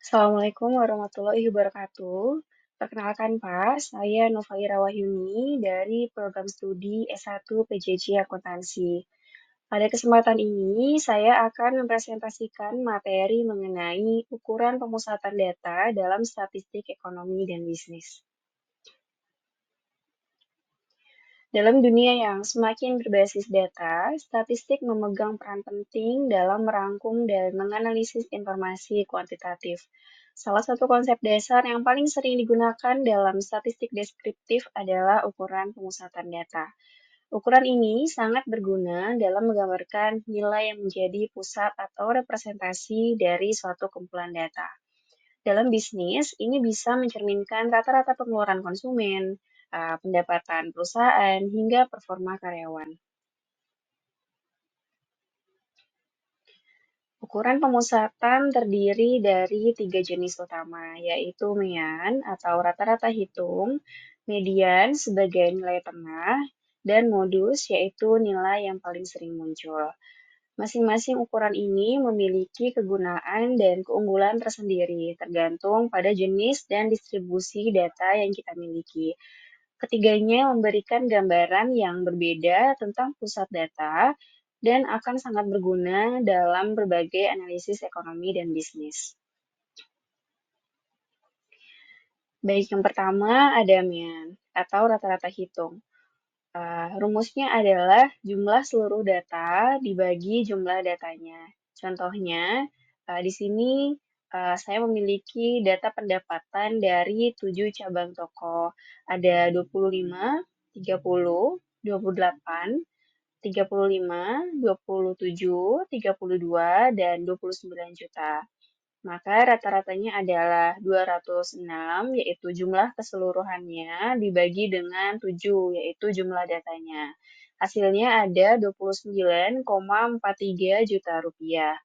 Assalamualaikum warahmatullahi wabarakatuh. Perkenalkan Pak, saya Novaira Wahyuni dari program studi S1 PJJ Akuntansi. Pada kesempatan ini, saya akan mempresentasikan materi mengenai ukuran pemusatan data dalam statistik ekonomi dan bisnis. Dalam dunia yang semakin berbasis data, statistik memegang peran penting dalam merangkum dan menganalisis informasi kuantitatif. Salah satu konsep dasar yang paling sering digunakan dalam statistik deskriptif adalah ukuran pemusatan data. Ukuran ini sangat berguna dalam menggambarkan nilai yang menjadi pusat atau representasi dari suatu kumpulan data. Dalam bisnis, ini bisa mencerminkan rata-rata pengeluaran konsumen, pendapatan perusahaan, hingga performa karyawan. Ukuran pemusatan terdiri dari tiga jenis utama, yaitu MEAN atau rata-rata hitung, median sebagai nilai tengah, dan modus yaitu nilai yang paling sering muncul. Masing-masing ukuran ini memiliki kegunaan dan keunggulan tersendiri, tergantung pada jenis dan distribusi data yang kita miliki. Ketiganya memberikan gambaran yang berbeda tentang pusat data dan akan sangat berguna dalam berbagai analisis ekonomi dan bisnis. Baik, yang pertama ada MEAN atau rata-rata hitung. Rumusnya adalah jumlah seluruh data dibagi jumlah datanya. Contohnya, di sini saya memiliki data pendapatan dari 7 cabang toko. Ada 25, 30, 28, 35, 27, 32, dan 29 juta. Maka rata-ratanya adalah 206, yaitu jumlah keseluruhannya, dibagi dengan 7, yaitu jumlah datanya. Hasilnya ada 29,43 juta rupiah.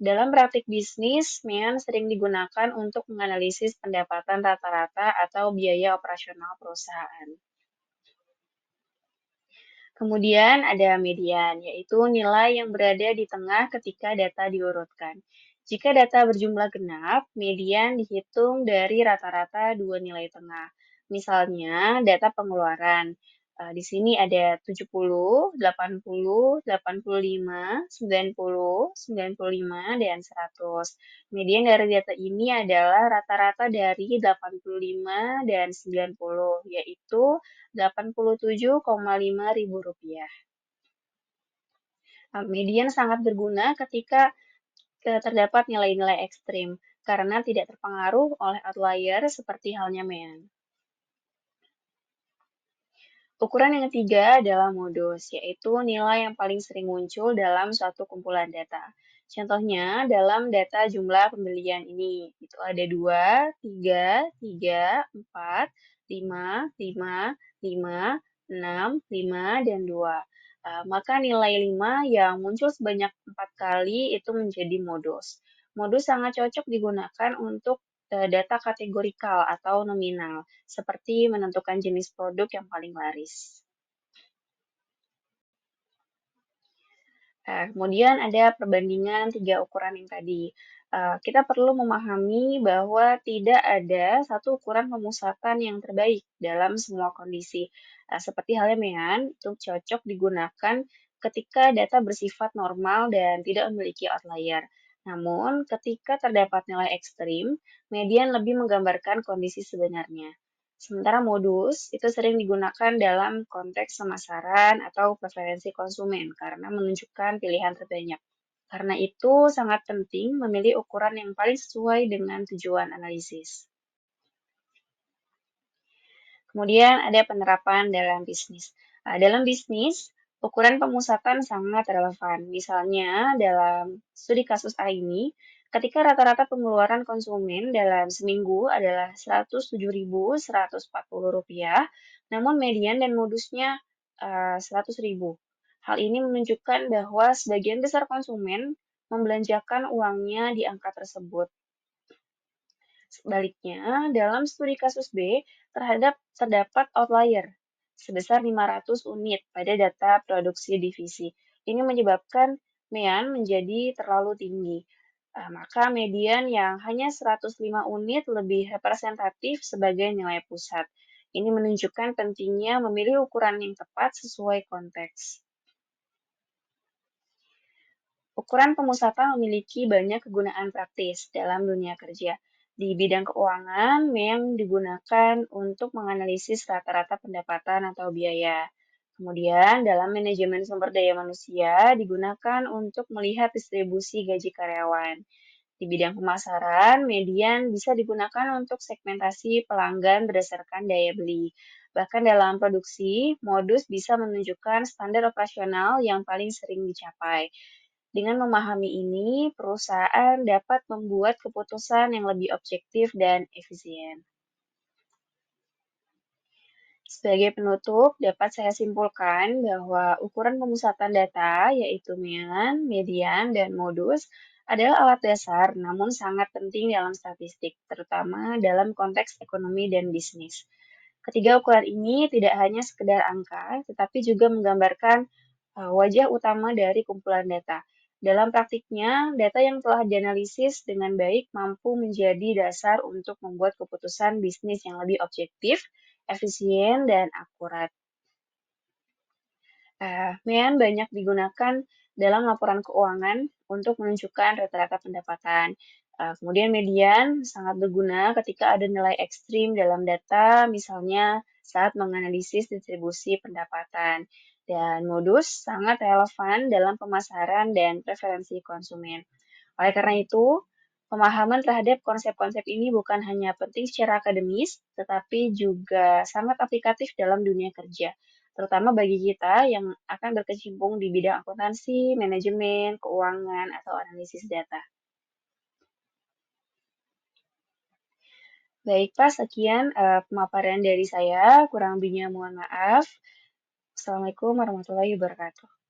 Dalam praktik bisnis, MEAN sering digunakan untuk menganalisis pendapatan rata-rata atau biaya operasional perusahaan. Kemudian ada median, yaitu nilai yang berada di tengah ketika data diurutkan. Jika data berjumlah genap, median dihitung dari rata-rata dua nilai tengah. Misalnya, data pengeluaran. Di sini ada 70, 80, 85, 90, 95, dan 100. Median dari data ini adalah rata-rata dari 85 dan 90, yaitu 87,5 ribu rupiah. Median sangat berguna ketika terdapat nilai-nilai ekstrim karena tidak terpengaruh oleh outlier seperti halnya MEAN. Ukuran yang ketiga adalah modus, yaitu nilai yang paling sering muncul dalam suatu kumpulan data. Contohnya, dalam data jumlah pembelian ini, itu ada 2, 3, 3, 4, 5, 5, 5, 6, 5, dan 2. Maka nilai 5 yang muncul sebanyak 4 kali itu menjadi modus. Modus sangat cocok digunakan untuk data kategorikal atau nominal, seperti menentukan jenis produk yang paling laris. Kemudian ada perbandingan tiga ukuran yang tadi. Kita perlu memahami bahwa tidak ada satu ukuran pemusatan yang terbaik dalam semua kondisi. Seperti halnya MEAN, itu cocok digunakan ketika data bersifat normal dan tidak memiliki outlier. Namun, ketika terdapat nilai ekstrim, median lebih menggambarkan kondisi sebenarnya. Sementara modus itu sering digunakan dalam konteks pemasaran atau preferensi konsumen karena menunjukkan pilihan terbanyak. Karena itu sangat penting memilih ukuran yang paling sesuai dengan tujuan analisis. Kemudian ada penerapan dalam bisnis. Dalam bisnis, ukuran pemusatan sangat relevan. Misalnya dalam studi kasus A ini, ketika rata-rata pengeluaran konsumen dalam seminggu adalah Rp107.140, namun median dan modusnya Rp100.000. Hal ini menunjukkan bahwa sebagian besar konsumen membelanjakan uangnya di angka tersebut. Sebaliknya, dalam studi kasus B, terdapat outlier sebesar 500 unit pada data produksi divisi. Ini menyebabkan MEAN menjadi terlalu tinggi. Maka median yang hanya 105 unit lebih representatif sebagai nilai pusat. Ini menunjukkan pentingnya memilih ukuran yang tepat sesuai konteks. Ukuran pemusatan memiliki banyak kegunaan praktis dalam dunia kerja. Di bidang keuangan, yang digunakan untuk menganalisis rata-rata pendapatan atau biaya. Kemudian, dalam manajemen sumber daya manusia, digunakan untuk melihat distribusi gaji karyawan. Di bidang pemasaran, median bisa digunakan untuk segmentasi pelanggan berdasarkan daya beli. Bahkan dalam produksi, modus bisa menunjukkan standar operasional yang paling sering dicapai. Dengan memahami ini, perusahaan dapat membuat keputusan yang lebih objektif dan efisien. Sebagai penutup, dapat saya simpulkan bahwa ukuran pemusatan data, yaitu mean, median, dan modus, adalah alat dasar namun sangat penting dalam statistik, terutama dalam konteks ekonomi dan bisnis. Ketiga ukuran ini tidak hanya sekedar angka, tetapi juga menggambarkan wajah utama dari kumpulan data. Dalam praktiknya, data yang telah dianalisis dengan baik mampu menjadi dasar untuk membuat keputusan bisnis yang lebih objektif, efisien, dan akurat. MEAN banyak digunakan dalam laporan keuangan untuk menunjukkan rata-rata pendapatan. Kemudian median sangat berguna ketika ada nilai ekstrim dalam data, misalnya saat menganalisis distribusi pendapatan. Dan modus sangat relevan dalam pemasaran dan preferensi konsumen. Oleh karena itu, pemahaman terhadap konsep-konsep ini bukan hanya penting secara akademis, tetapi juga sangat aplikatif dalam dunia kerja, terutama bagi kita yang akan berkecimpung di bidang akuntansi, manajemen, keuangan, atau analisis data. Baik, Pak, sekian pemaparan dari saya. Kurang lebihnya mohon maaf. Assalamualaikum warahmatullahi wabarakatuh.